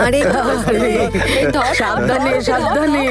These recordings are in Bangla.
আরে সাবধানে সাবধানে।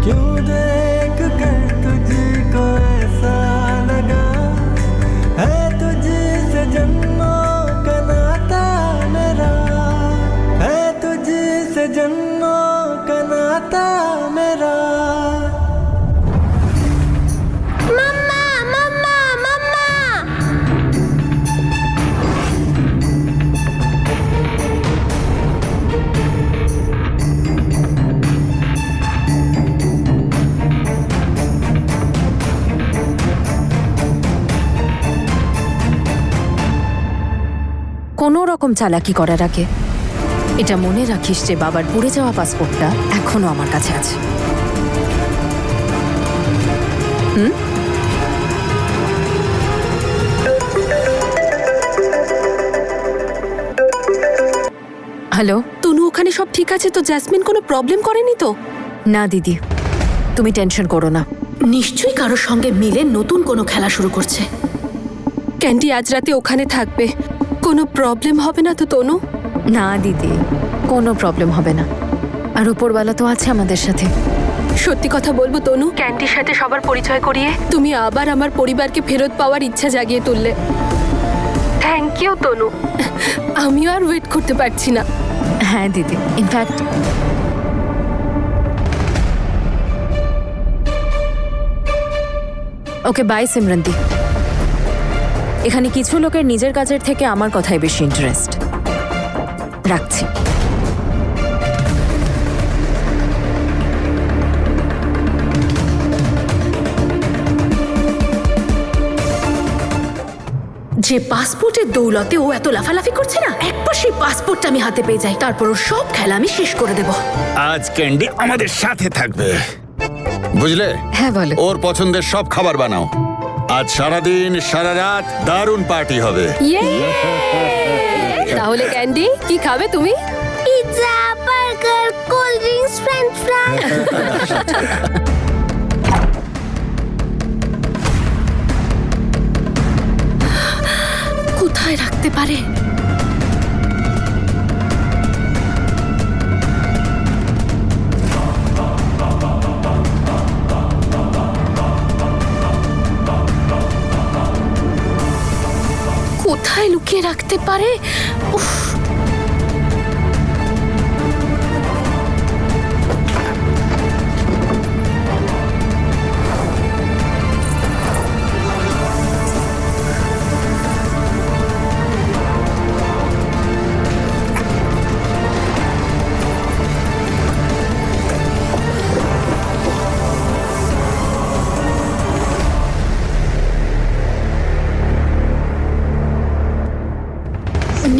क्यों देख कर तुझको ऐसा लगा है तुझसे जन्मों का नाता मेरा है तुझसे जन्मों का नाता मेरा মাম্মা মাম্মা মাম্মা কোনো রকম চালাকি করার আগে এটা মনে রাখিস যে বাবার পুড়ে যাওয়া পাসপোর্টটা এখনো আমার কাছে আছে। হ্যালো। তনু, ওখানে সব ঠিক আছে তো? জ্যাসমিন কোনো প্রবলেম করেনি তো? না দিদি, তুমি টেনশন করো না। নিশ্চয়ই কারোর সঙ্গে মিলে নতুন কোনো খেলা শুরু করছে। ক্যান্ডি আজ রাতে ওখানে থাকবে, কোনো প্রবলেম হবে না তো তনু? না দিদি, কোনো প্রবলেম হবে না। আর উপরওয়ালা তো আছে আমাদের সাথে। সত্যি কথা বলবো তনু, ক্যান্ডির সাথে সবার পরিচয় করিয়ে তুমি আবার আমার পরিবারকে ফেরত পাওয়ার ইচ্ছা জাগিয়ে তুললে। থ্যাংক ইউ তনু, আমিও আর ওয়েট করতে পারছি না। হ্যাঁ দিদি, ইনফ্যাক্ট ওকে বাই সিমরন্তি। এখানে কিছু লোকের নিজের কাজের থেকে আমার কথায় বেশি ইন্টারেস্ট। রাখছি। যে পাসপোর্টের দৌলতে ও এত লাফালাফি করছে না, একবার সেই পাসপোর্টটা আমি হাতে পেয়ে যাই, তারপর ওর সব খেলা আমি শেষ করে দেব। আজ ক্যান্ডি আমাদের সাথে থাকবে, বুঝলে? হ্যাঁ বলো। ওর পছন্দের সব খাবার বানাও। আজ সারাদিন সারা রাত দারুণ পার্টি হবে। তাহলে ক্যান্ডি, কি খাবে তুমি? Pizza, burger, cold drinks, French fry. কোথায় রাখতে পারে? কোথায় লুকিয়ে রাখতে পারে? উফ,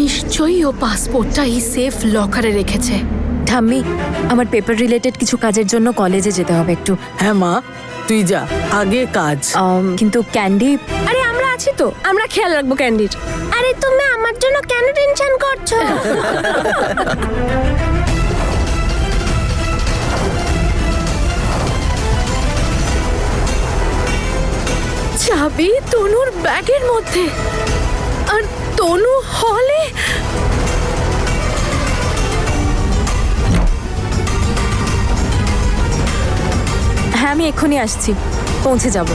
নিশ্চয়ই ও পাসপোর্টটা এই সেফ লকারে রেখেছে। ঠাম্মি, আমার পেপার রিলেটেড কিছু কাজের জন্য কলেজে যেতে হবে একটু। হ্যাঁ মা, তুই যা, আগে কাজ। কিন্তু ক্যান্ডি, আরে আমরা আছি তো, আমরা খেয়াল রাখবো ক্যান্ডির। আরে তুমি আমার জন্য কেন টেনশন করছো? চাবি তনুর ব্যাগের মধ্যে, আর তনু হলে। হ্যাঁ আমি এক্ষুনি আসছি, পৌঁছে যাব।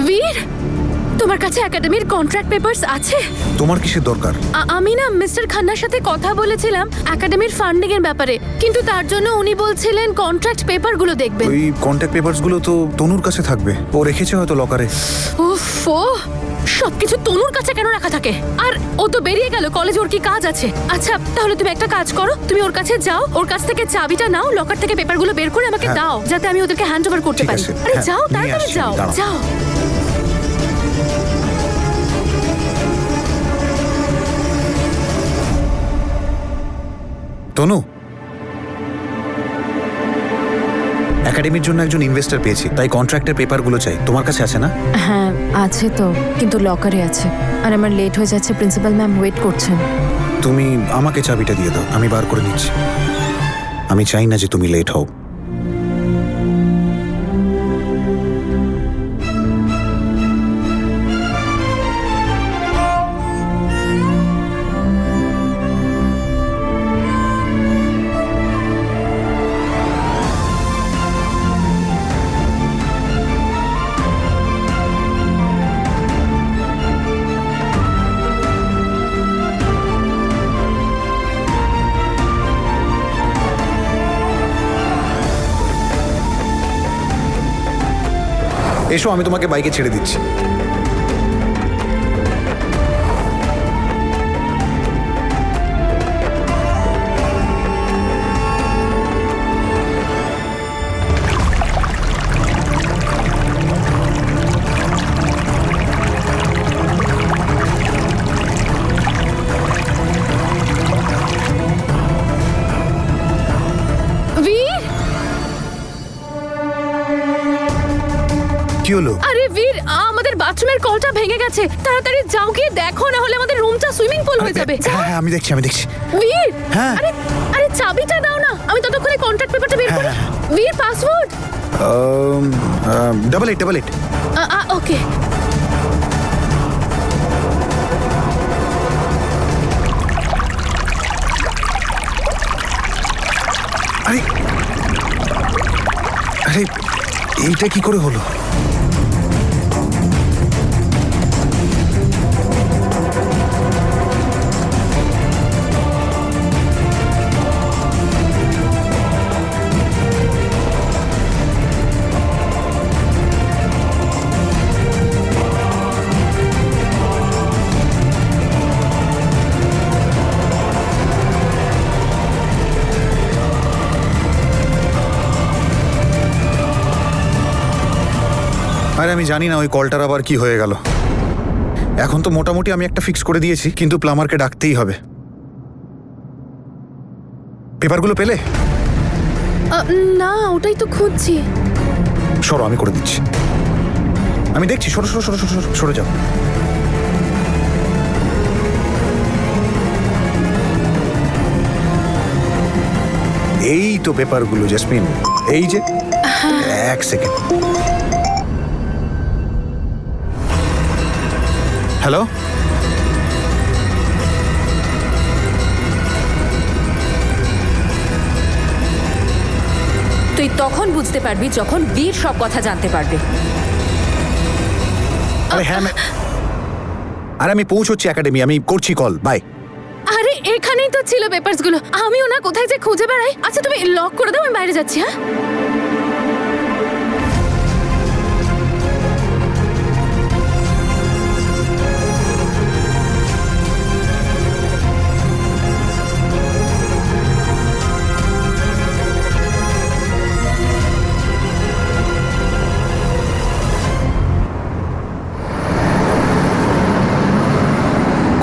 বীর, তোমার কাছে একাডেমির কন্ট্রাক্ট পেপারস আছে? তোমার কিসের দরকার? আমি না মিস্টার খান্নার সাথে কথা বলেছিলাম একাডেমির ফান্ডিং এর ব্যাপারে, কিন্তু তার জন্য উনি বলছিলেন কন্ট্রাক্ট পেপারগুলো দেখবেন। ওই কন্ট্যাক্ট পেপারস গুলো তো তনুর কাছে থাকবে, ও রেখেছে হয়তো লকারে। ওফো, সবকিছু তনুর কাছে কেন রাখা থাকে? আর ও তো বেরিয়ে গেল, কলেজে ওর কি কাজ আছে? আচ্ছা তাহলে তুমি একটা কাজ করো, তুমি ওর কাছে যাও, ওর কাছ থেকে চাবিটা নাও, লকার থেকে পেপারগুলো বের করে আমাকে দাও, যাতে আমি ওদেরকে হ্যান্ড ওভার করতে ঠিক পারি। আছে, আরে হ্যাঁ, যাও, নিয়ে তাড়াতাড়ি আসছি, যাও, দাঁড়াও। যাও। তনু, একাডেমির জন্য একজন ইনভেস্টর পেয়েছি, তাই কন্ট্রাক্টের পেপারগুলো চাই। তোমার কাছে আছে না? হ্যাঁ আছে তো, কিন্তু লকারে আছে। আর আমার লেট হয়ে যাচ্ছে, প্রিন্সিপাল ম্যাম ওয়েট করছেন। তুমি আমাকে চাবিটা দিয়ে দাও, আমি বার করে নিচ্ছি। আমি চাই না যে তুমি লেট হও। এসো, আমি তোমাকে বাইকে ছেড়ে দিচ্ছি। বীর, কি হলো? আরে বীর, আমাদের বাথরুমের কলটা ভেঙে গেছে। তাড়াতাড়ি যাও, গিয়ে দেখো, না হলে আমাদের রুমটা সুইমিং পুল হয়ে যাবে। হ্যাঁ হ্যাঁ, আমি দেখছি। বীর, হ্যাঁ। আরে আরে চাবিটা দাও না, আমি ততক্ষণে কন্ট্রাক্ট পেপারটা বের করি। বীর, পাসওয়ার্ড। 8888। ওকে। আরে আরে, এইটা কি করে হলো? আরে আমি জানি না ওই কলটার আবার কি হয়ে গেল। এখন তো মোটামুটি আমি একটা ফিক্স করে দিয়েছি, কিন্তু প্লামারকে ডাকতেই হবে। পেপারগুলো পেলে? না, ওটাই তো খুঁজছি। সরো, আমি করে দিচ্ছি। আমি দেখছি। সরো সরো সরো সরো সরে যাও। এই তো পেপারগুলো জেসমিন, এই যে। এক সেকেন্ড। হ্যালো, তুই তখন বুঝতে পারবি যখন বীর সব কথা জানতে পারবে। আরে হ্যাঁ, আরে আমি পৌঁছচ্ছি একাডেমি, আমি করছি কল। বাই। আরে এখানেই তো ছিল পেপারস গুলো, আমিও না কোথায় যে খুঁজে বেড়াই। আচ্ছা তুমি লক করে দাও, আমি বাইরে যাচ্ছি। হ্যাঁ,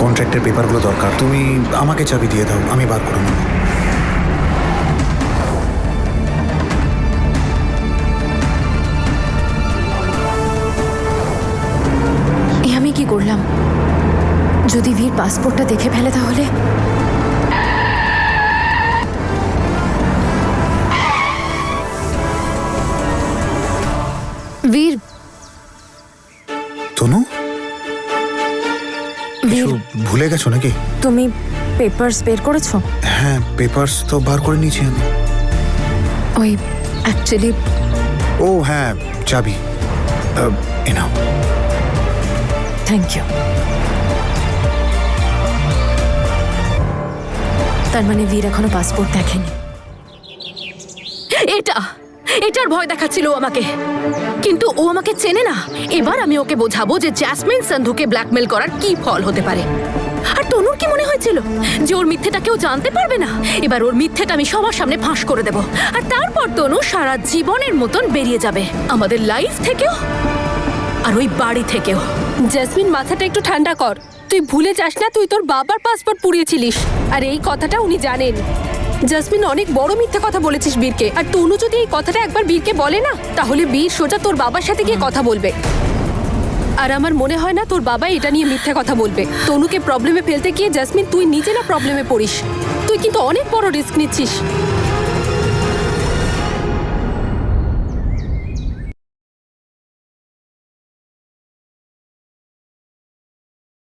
কন্ট্রাক্টের পেপারগুলো দরকার। তুমি আমাকে চাবি দিয়ে দাও, আমি বার করে নেব। আমি কি করলাম? যদি বীর পাসপোর্টটা দেখে ফেলে তাহলে? বীর, তনু, বীর, ভুলে গেছো নাকি? তুমি পেপারস বের করেছো? হ্যাঁ, পেপারস তো বার করে নিয়েছি আমি। ওই অ্যাকচুয়ালি, ও হ্যাঁ, চাবি এ নাও। Thank you. তার মানে বীর এখনো পাসপোর্ট দেখেনি। এটার ভয় দেখাচ্ছিল ও আমাকে, কিন্তু ও আমাকে চেনে না। এবার আমি ওকে বোঝাবো যে জ্যাসমিন সন্ধুকে ব্ল্যাকমেল করার কি ফল হতে পারে। আর তনুর কি মনে হয়েছিল যে ওর মিথ্যেটা কেউ জানতে পারবে না? এবার ওর মিথ্যেটা আমি সবার সামনে ফাঁস করে দেব, আর তারপর তনু সারা জীবনের মতন বেরিয়ে যাবে, আমাদের লাইফ থেকেও আর ওই বাড়ি থেকেও। জেসমিন, মাথাটা একটু ঠান্ডা কর। তুই ভুলে যাস না তুই তোর বাবার পাসপোর্ট পুড়িয়েছিলিস, আর এই কথাটা উনি জানেন। জাসমিন অনেক বড় মিথ্যে কথা বলেছিস বীরকে, আর তনু যদি এই কথাটা একবার বীরকে বলে না, তাহলে বীর সোজা তোর বাবার সাথে গিয়ে কথা বলবে। আর আমার মনে হয় না তোর বাবা এটা নিয়ে মিথ্যে কথা বলবে। তনুকে প্রবলেমে ফেলতে গিয়ে জাসমিন তুই নিজে না প্রবলেমে পড়িস। তুই কিন্তু অনেক বড় রিস্ক নিচ্ছিস।